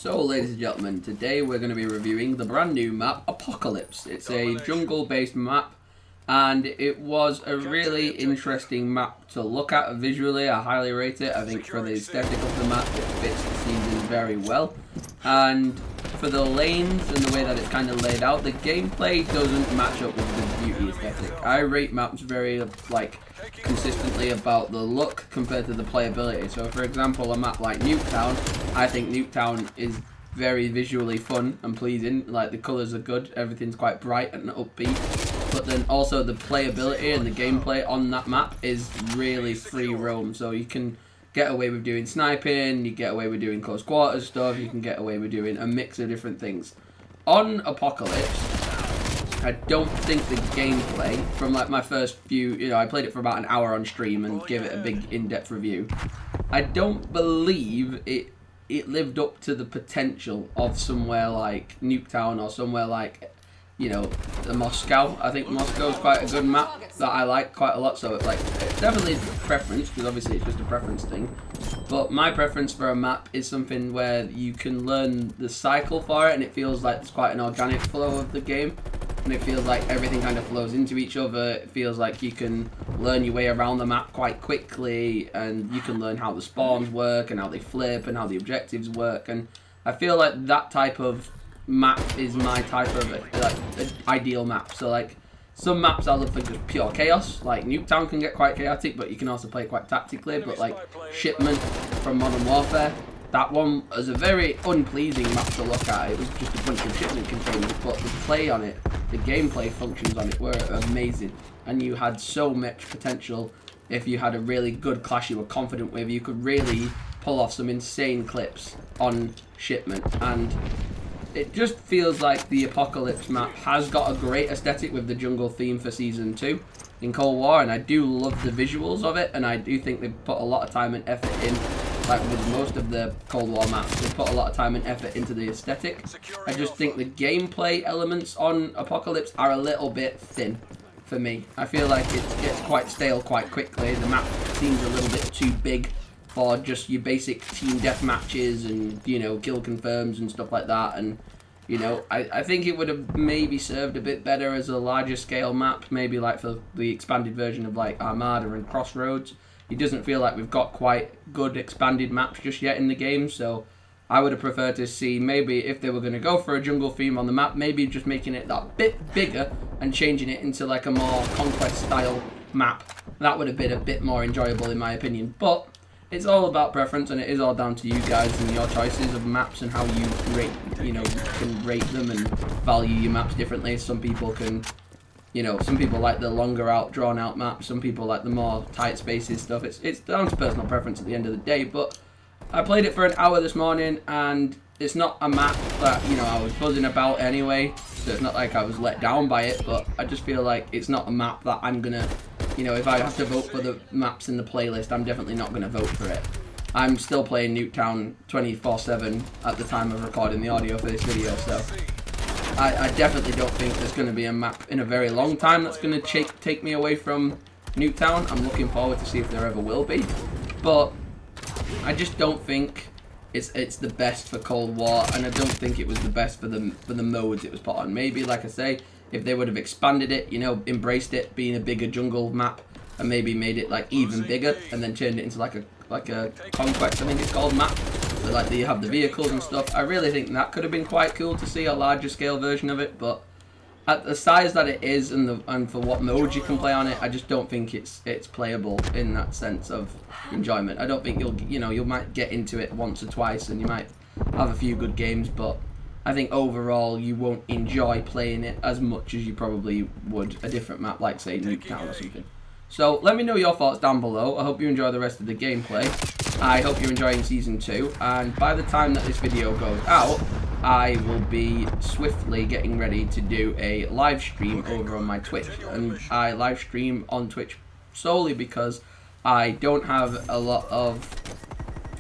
So, ladies and gentlemen, today we're going to be reviewing the brand new map, Apocalypse. It's a jungle-based map, and it was a really interesting map to look at visually. I highly rate it. I think for the aesthetic of the map, it fits the season very well. And for the lanes and the way that it's kind of laid out, the gameplay doesn't match up with the beauty aesthetic. I rate maps very, consistently about the look compared to the playability. So, for example, a map like Nuketown, I think Nuketown is very visually fun and pleasing. Like, the colours are good, everything's quite bright and upbeat. But then also the playability and the gameplay on that map is really free roam. So you can get away with doing sniping, you get away with doing close quarters stuff, you can get away with doing a mix of different things. On Apocalypse, I don't think the gameplay, from like my first few, I played it for about an hour on stream and gave it a big in-depth review. I don't believe it lived up to the potential of somewhere like Nuketown or somewhere like, the Moscow. I think Moscow is quite a good map that I like quite a lot. So it's definitely preference, because obviously it's just a preference thing. But my preference for a map is something where you can learn the cycle for it, and it feels like there's quite an organic flow of the game. And it feels like everything kind of flows into each other. It feels like you can learn your way around the map quite quickly, and you can learn how the spawns work and how they flip and how the objectives work. And I feel like that type of map is my type of ideal map. So some maps I love for just pure chaos. Like Nuketown can get quite chaotic, but you can also play it quite tactically. But like Shipment from Modern Warfare, that one was a very unpleasing map to look at. It was just a bunch of shipment containers, but the play on it, the gameplay functions on it were amazing. And you had so much potential. If you had a really good clash you were confident with, you could really pull off some insane clips on Shipment. And it just feels like the Apocalypse map has got a great aesthetic with the jungle theme for Season 2 in Cold War, and I do love the visuals of it, and I do think they've put a lot of time and effort in, like with most of the Cold War maps, they've put a lot of time and effort into the aesthetic. I just think the gameplay elements on Apocalypse are a little bit thin for me. I feel like it gets quite stale quite quickly. The map seems a little bit too big for just your basic team death matches and, kill confirms and stuff like that. And, I think it would have maybe served a bit better as a larger scale map, maybe like for the expanded version of like Armada and Crossroads. It doesn't feel like we've got quite good expanded maps just yet in the game, so I would have preferred to see maybe if they were going to go for a jungle theme on the map, maybe just making it that bit bigger and changing it into like a more conquest style map. That would have been a bit more enjoyable in my opinion, but it's all about preference, and it is all down to you guys and your choices of maps and how you rate, can rate them and value your maps differently. Some people can, some people like the longer out, drawn out maps. Some people like the more tight spaces stuff. It's down to personal preference at the end of the day. But I played it for an hour this morning, and it's not a map that, I was buzzing about anyway. So it's not like I was let down by it, but I just feel like it's not a map that I'm gonna, if I have to vote for the maps in the playlist, I'm definitely not gonna vote for it. I'm still playing Nuketown 24/7 at the time of recording the audio for this video, so I definitely don't think there's going to be a map in a very long time that's going to take me away from Nuketown. I'm looking forward to see if there ever will be, but I just don't think it's the best for Cold War, and I don't think it was the best for the modes it was put on. Maybe, like I say, if they would have expanded it, embraced it being a bigger jungle map, and maybe made it like even bigger, and then turned it into like a conquest, I think it's called, map. So like you have the vehicles and stuff. I really think that could have been quite cool to see a larger scale version of it, but at the size that it is and for what modes you can play on it, I just don't think it's playable in that sense of enjoyment. I don't think you might get into it once or twice and you might have a few good games, but I think overall you won't enjoy playing it as much as you probably would a different map like say Nuketown or something. So let me know your thoughts down below. I hope you enjoy the rest of the gameplay. I hope you're enjoying Season 2, and by the time that this video goes out, I will be swiftly getting ready to do a live stream over on my Twitch. And I live stream on Twitch solely because I don't have a lot of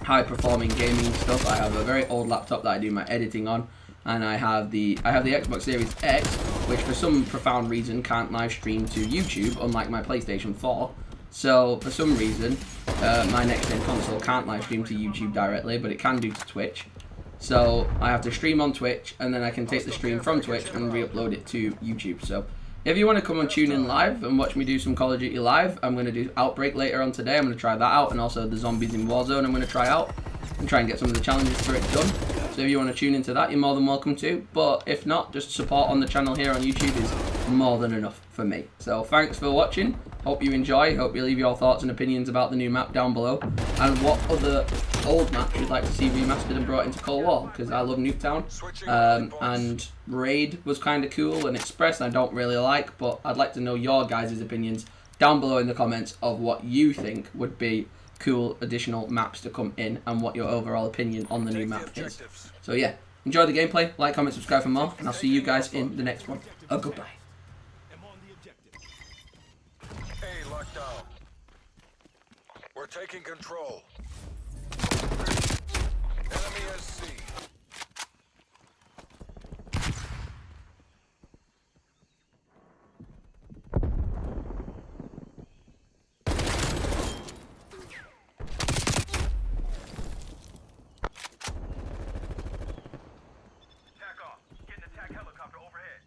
high performing gaming stuff. I have a very old laptop that I do my editing on, and I have the Xbox Series X, which for some profound reason can't live stream to YouTube, unlike my PlayStation 4. So for some reason, my next gen console can't live stream to YouTube directly, but it can do to Twitch. So I have to stream on Twitch, and then I can take the stream from Twitch and re-upload it to YouTube. So if you want to come and tune in live and watch me do some Call of Duty live, I'm going to do Outbreak later on today. I'm going to try that out, and also the zombies in Warzone I'm going to try out and try and get some of the challenges for it done. So if you want to tune into that, you're more than welcome to. But if not, just support on the channel here on YouTube is more than enough for me. So thanks for watching. Hope you enjoy. Hope you leave your thoughts and opinions about the new map down below, and what other old maps you'd like to see remastered and brought into Cold War, because I love Nuketown, and Raid was kind of cool, and Express I don't really like, but I'd like to know your guys' opinions down below in the comments of what you think would be cool additional maps to come in, and what your overall opinion on the new map is. So yeah, enjoy the gameplay, like, comment, subscribe for more, and I'll see you guys in the next one. Goodbye. We're taking control. Enemy is C. Tack off. Get an attack helicopter overhead.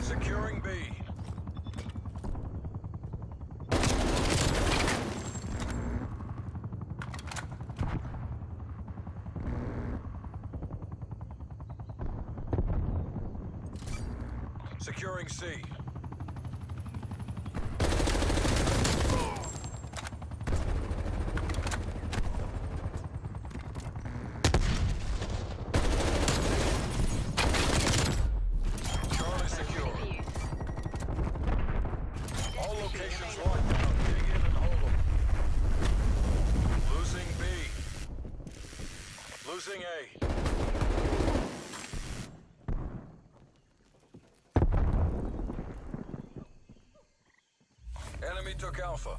Securing B. Securing C. Charlie secure. All locations locked down. Dig in and hold them. Losing B. Losing A. Enemy took Alpha.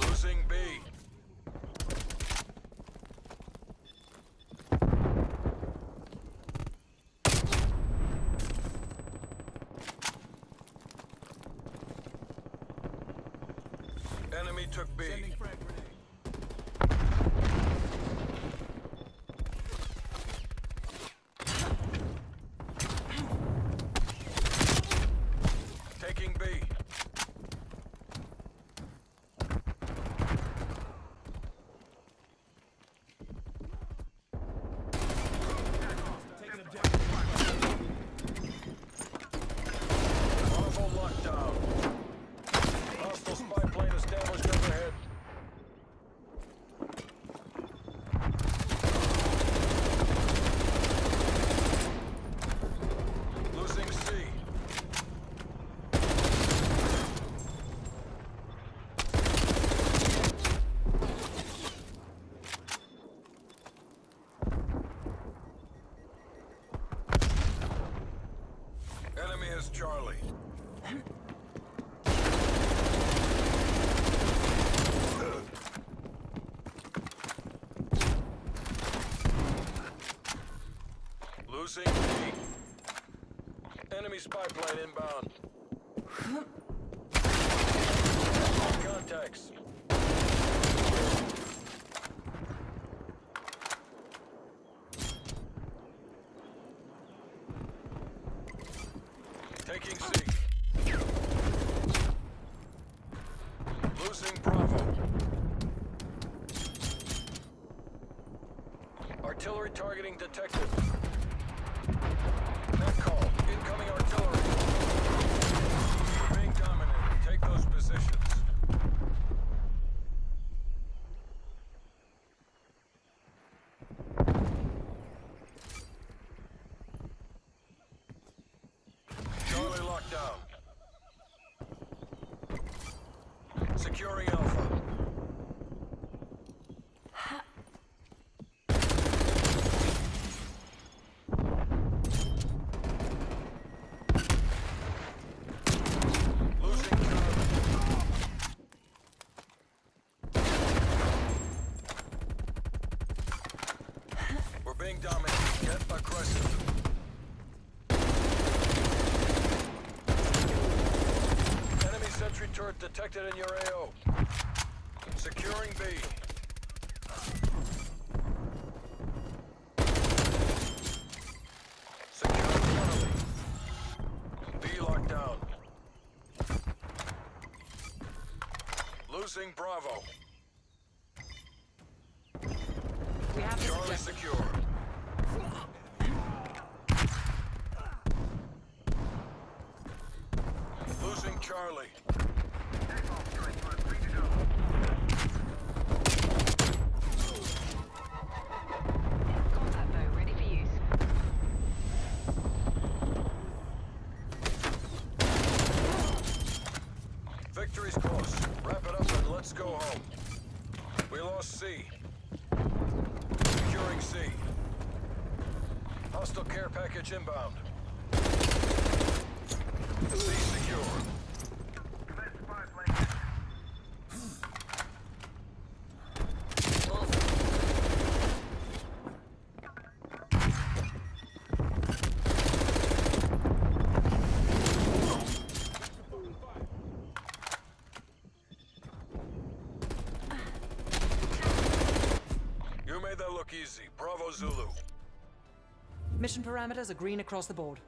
Losing B. Enemy took B. Taking B. Bravo lockdown. Hostile spy plane established overhead. Losing C. Enemy is Charlie. Losing B. Enemy spy plane inbound. Contacts. Taking C. Losing Bravo. Artillery targeting detected. Net call. Incoming artillery. We're being dominated. Take those positions. Threat detected in your AO. Securing B. Securing Charlie. B locked down. Losing Bravo. We have this Charlie objective. secure. Losing Charlie. Combat bow ready for use. Victory's close. Wrap it up and let's go home. We lost C. Securing C. Hostile care package inbound. C secure. Commence spy plane. You made that look easy. Bravo Zulu. Mission parameters are green across the board.